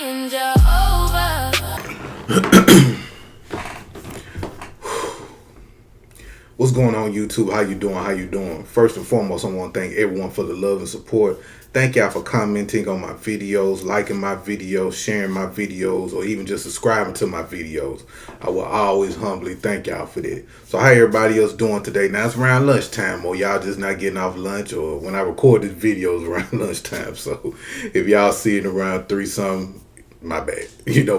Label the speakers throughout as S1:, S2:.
S1: in Jehovah.
S2: What's going on, YouTube? How you doing? How you doing? First and foremost, I want to thank everyone for the love and support. Thank y'all for commenting on my videos, liking my videos, sharing my videos, or even just subscribing to my videos. I will always humbly thank y'all for that. So how everybody else doing today? Now it's around lunchtime, or y'all just not getting off lunch, or when I record this video it's around lunchtime. So if y'all see it around 3 something, my bad.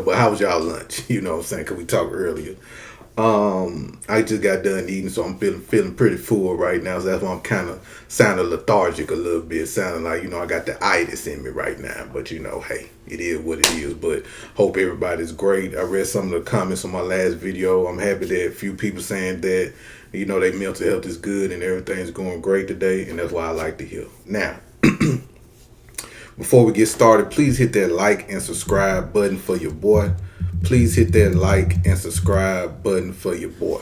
S2: But how was y'all lunch? You know what I'm saying? Because we talked earlier. I just got done eating, so I'm feeling pretty full right now. So that's why I'm kind of sounding lethargic a little bit, sounding like, I got the itis in me right now. But hey, it is what it is. But hope everybody's great. I read some of the comments on my last video. I'm happy that a few people saying that, their mental health is good and everything's going great today, and that's why I like to hear. Now, before we get started, please hit that like and subscribe button for your boy. Please hit that like and subscribe button for your boy.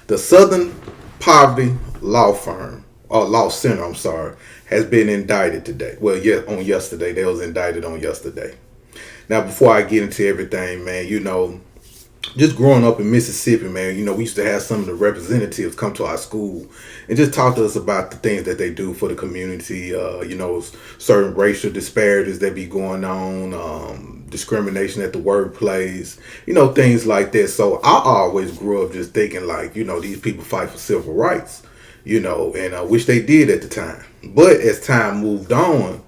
S2: The Southern Poverty Law Center, has been indicted today. Well, yeah, on yesterday. They was indicted on yesterday. Now, before I get into everything, man, just growing up in Mississippi, man, we used to have some of the representatives come to our school and just talk to us about the things that they do for the community, certain racial disparities that be going on, discrimination at the workplace, things like that. So I always grew up just thinking like, these people fight for civil rights, and I wish they did at the time. But as time moved on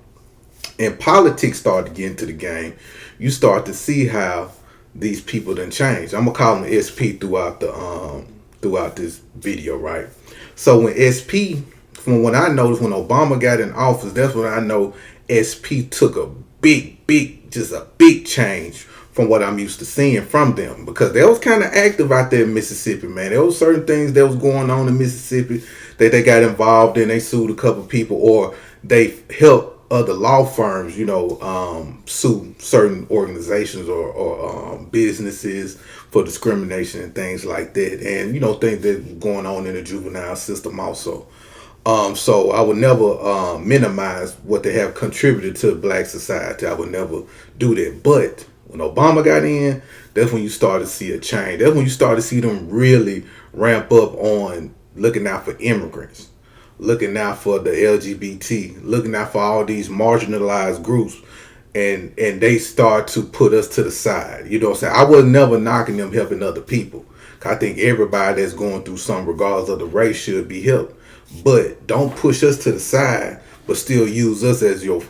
S2: and politics started to get into the game, you start to see how these people done changed. I'm gonna call them SP throughout this video, right? So when SP, from what I noticed, when Obama got in office, that's when I know SP took a big change from what I'm used to seeing from them, because they was kind of active out there in Mississippi, man. There was certain things that was going on in Mississippi that they got involved in. They sued a couple people, or they helped other law firms, sue certain organizations or businesses for discrimination and things like that. And, things that were going on in the juvenile system also. So I would never minimize what they have contributed to black society. I would never do that. But when Obama got in, that's when you start to see a change. That's when you start to see them really ramp up on looking out for immigrants, looking out for the LGBT, looking out for all these marginalized groups. And they start to put us to the side. You know what I'm saying? I was never knocking them helping other people. I think everybody that's going through something, regardless of the race, should be helped. But don't push us to the side, but still use us as your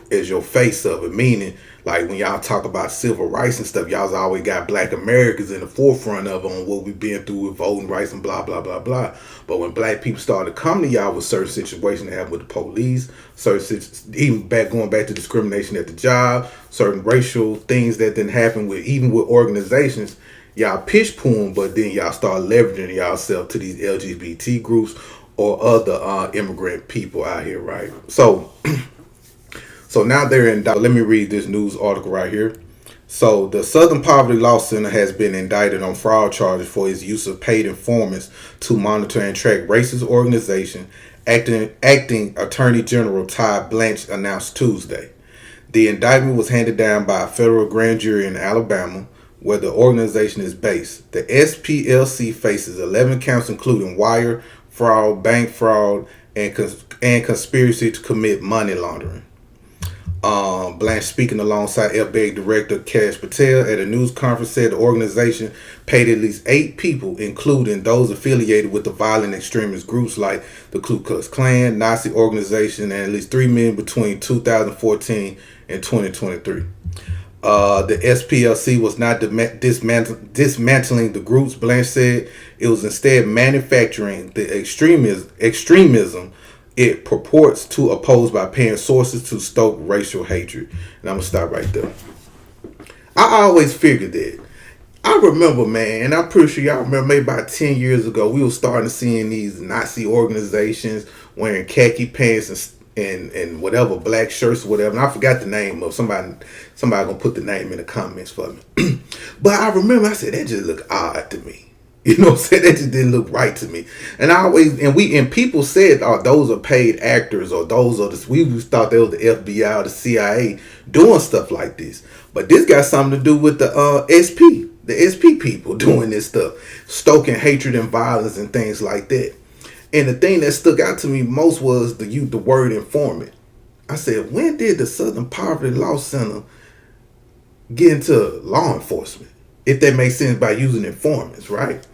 S2: face of it. Meaning, like when y'all talk about civil rights and stuff, y'all's always got black Americans in the forefront of on what we've been through with voting rights and blah, blah, blah, blah. But when black people started to come to y'all with certain situations that happened with the police, even going back to discrimination at the job, certain racial things that didn't happen even with organizations, y'all pitch pulling, but then y'all start leveraging y'allself to these LGBT groups or other immigrant people out here, right? So now they're in. Let me read this news article right here. So the Southern Poverty Law Center has been indicted on fraud charges for its use of paid informants to monitor and track racist organization. Acting Attorney General Todd Blanche announced Tuesday. The indictment was handed down by a federal grand jury in Alabama, where the organization is based. The SPLC faces 11 counts, including wire fraud, bank fraud, and conspiracy to commit money laundering. Blanche, speaking alongside FBI Director Kash Patel at a news conference, said the organization paid at least 8 people, including those affiliated with the violent extremist groups like the Ku Klux Klan, Nazi organization, and at least 3 men between 2014 and 2023. The SPLC was not dismantling the groups, Blanche said. It was instead manufacturing the extremism it purports to oppose by paying sources to stoke racial hatred. And I'm going to stop right there. I always figured that. I remember, man, and I'm pretty sure y'all remember maybe about 10 years ago, we were starting to seeing these Nazi organizations wearing khaki pants and whatever, black shirts or whatever. And I forgot the name of somebody gonna put the name in the comments for me. But I remember, I said, that just looked odd to me. You know what I'm saying? That just didn't look right to me. And people said, oh, those are paid actors, or those are we thought they was the FBI or the CIA doing stuff like this. But this got something to do with the SP people doing this stuff, stoking hatred and violence and things like that. And the thing that stuck out to me most was the word informant. I said, when did the Southern Poverty Law Center get into law enforcement? If that makes sense, by using informants, right?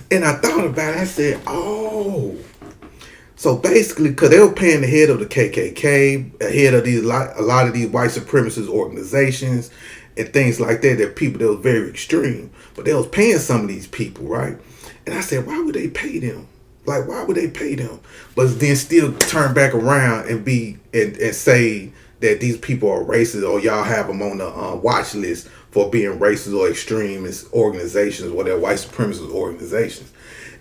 S2: And I thought about it. I said, oh. So basically, because they were paying the head of the KKK, the head of a lot of these white supremacist organizations and things like that people that was very extreme. But they was paying some of these people, right? And I said, why would they pay them? Like, why would they pay them? But then still turn back around and say that these people are racist, or y'all have them on the watch list for being racist or extremist organizations, or they're white supremacist organizations.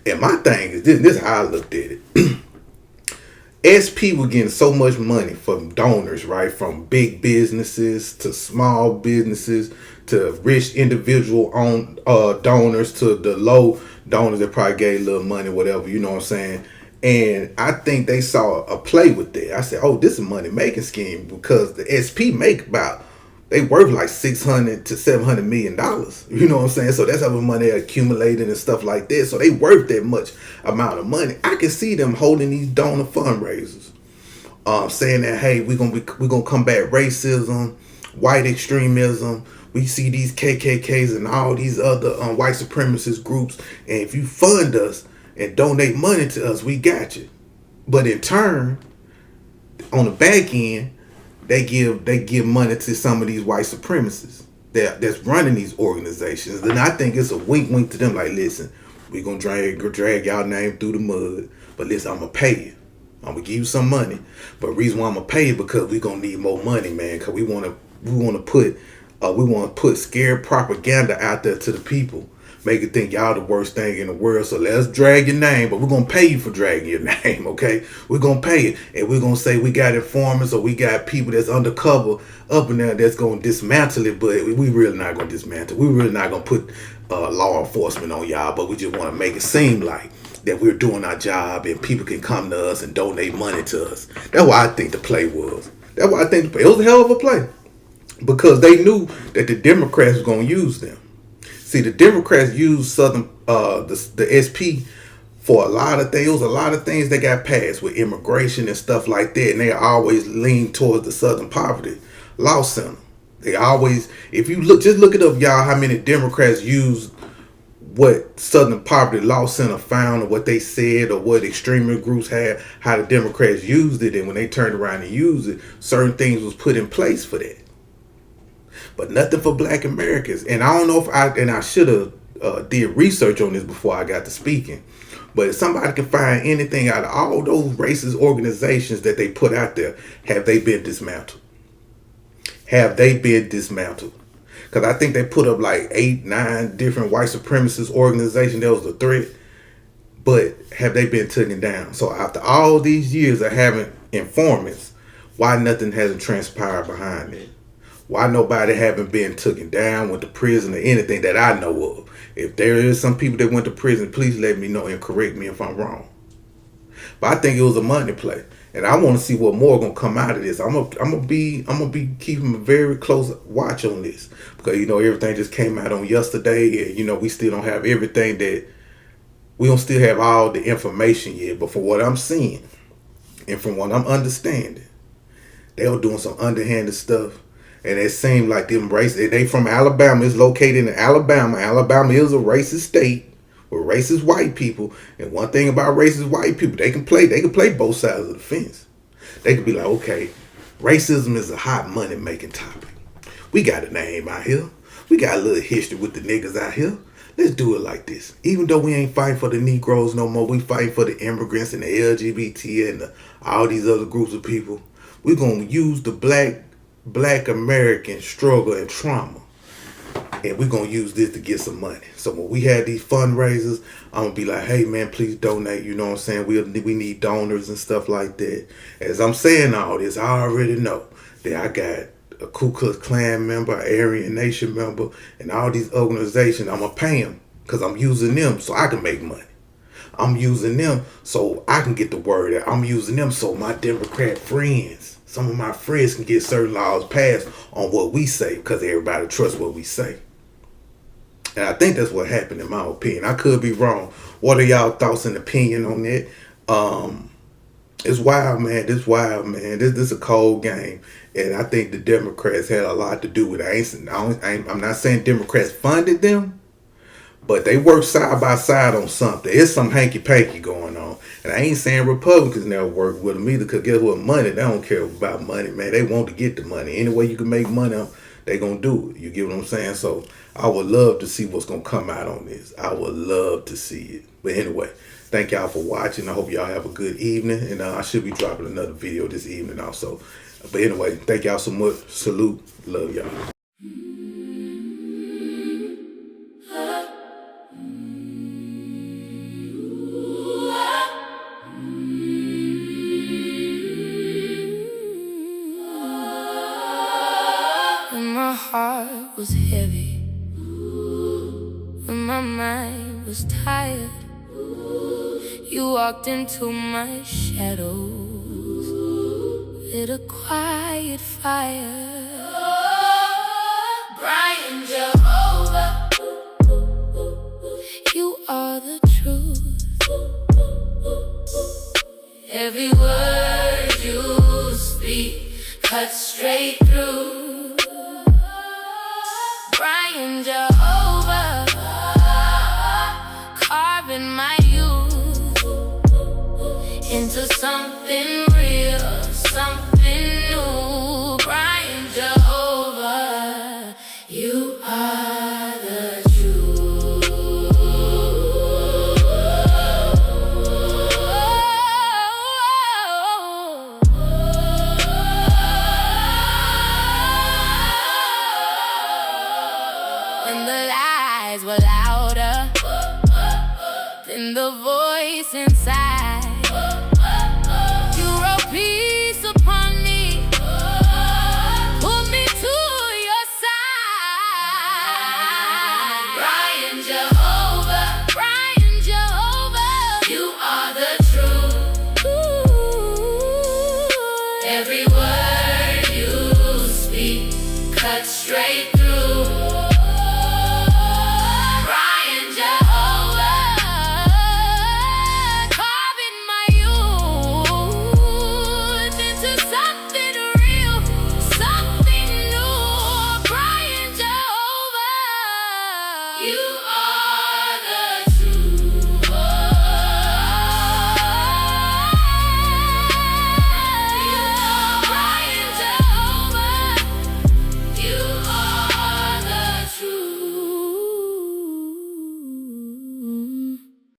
S2: And my thing is this is how I looked at it. SP were getting so much money from donors, right? From big businesses to small businesses to rich individual donors to the low donors that probably gave a little money, whatever, you know what I'm saying? And I think they saw a play with that. I said, oh, this is a money making scheme, because the SP make they worth like $600 to $700 million. You know what I'm saying? So that's how much money they accumulated and stuff like that. So they worth that much amount of money. I can see them holding these donor fundraisers, saying that, hey, we're gonna combat racism, white extremism. We see these KKKs and all these other white supremacist groups, and if you fund us and donate money to us, we got you. But in turn, on the back end, they give money to some of these white supremacists that's running these organizations. And I think it's a wink to them, like, listen, we're going to drag y'all name through the mud, but listen, I'm going to pay you. I'm going to give you some money. But the reason why I'm going to pay you, because we're going to need more money, man, because we want to put scared propaganda out there to the people, make it think y'all the worst thing in the world. So let's drag your name, but we're going to pay you for dragging your name, okay? We're going to pay you. And we're going to say we got informants, or we got people that's undercover up in there that's going to dismantle it, but we really not going to dismantle. We really not going to put law enforcement on y'all, but we just want to make it seem like that we're doing our job and people can come to us and donate money to us. That's why I think the play was. That's why I think it was a hell of a play, because they knew that the Democrats were going to use them. See, the Democrats used the SP for a lot of things. There was a lot of things that got passed with immigration and stuff like that, and they always leaned towards the Southern Poverty Law Center. They always, if you look it up, y'all, how many Democrats used what Southern Poverty Law Center found, or what they said, or what extremist groups had, how the Democrats used it, and when they turned around and used it, certain things was put in place for that. But nothing for Black Americans. And I don't know if I should have did research on this before I got to speaking. But if somebody can find anything out of all those racist organizations that they put out there, have they been dismantled? Have they been dismantled? Because I think they put up like 8, 9 different white supremacist organizations. That was the threat. But have they been taken down? So after all these years of having informants, why nothing hasn't transpired behind it? Why nobody haven't been taken down, went to prison, or anything that I know of? If there is some people that went to prison, please let me know and correct me if I'm wrong. But I think it was a money play, and I want to see what more gonna come out of this. I'm gonna be keeping a very close watch on this, because everything just came out on yesterday, and we still don't have everything we don't still have all the information yet. But from what I'm seeing and from what I'm understanding, they were doing some underhanded stuff. And it seemed like them racist. They from Alabama. It's located in Alabama. Alabama is a racist state with racist white people. And one thing about racist white people, they can play both sides of the fence. They can be like, okay, racism is a hot money making topic. We got a name out here. We got a little history with the niggas out here. Let's do it like this. Even though we ain't fighting for the Negroes no more, we fighting for the immigrants and the LGBT and all these other groups of people. We're gonna use the Black American struggle and trauma, and we're going to use this to get some money. So when we had these fundraisers, I'm going to be like, hey man, please donate. You know what I'm saying? We need donors and stuff like that. As I'm saying all this, I already know that I got a Ku Klux Klan member, an Aryan Nation member, and all these organizations. I'm going to pay them because I'm using them so I can make money. I'm using them so I can get the word out. I'm using them so my Democrat friends, some of my friends, can get certain laws passed on what we say, because everybody trusts what we say. And I think that's what happened, in my opinion. I could be wrong. What are y'all thoughts and opinion on that? It's wild, man. This wild, man. This is a cold game, and I think the Democrats had a lot to do with it. I'm not saying Democrats funded them, but they work side by side on something. It's some hanky-panky going on. And I ain't saying Republicans never work with them either, because guess what? Money, they don't care about money, man. They want to get the money. Any way you can make money, they going to do it. You get what I'm saying? So I would love to see what's going to come out on this. I would love to see it. But anyway, thank y'all for watching. I hope y'all have a good evening. And I should be dropping another video this evening also. But anyway, thank y'all so much. Salute. Love y'all.
S1: My heart was heavy, when my mind was tired, you walked into my shadows with a quiet fire. Brian Jehovah, you are the truth. Every word you speak cuts straight through. Brian Jehovah, carving my youth into something real, something new. Brian Jehovah, you are the truth. When the lies were louder than the voice inside,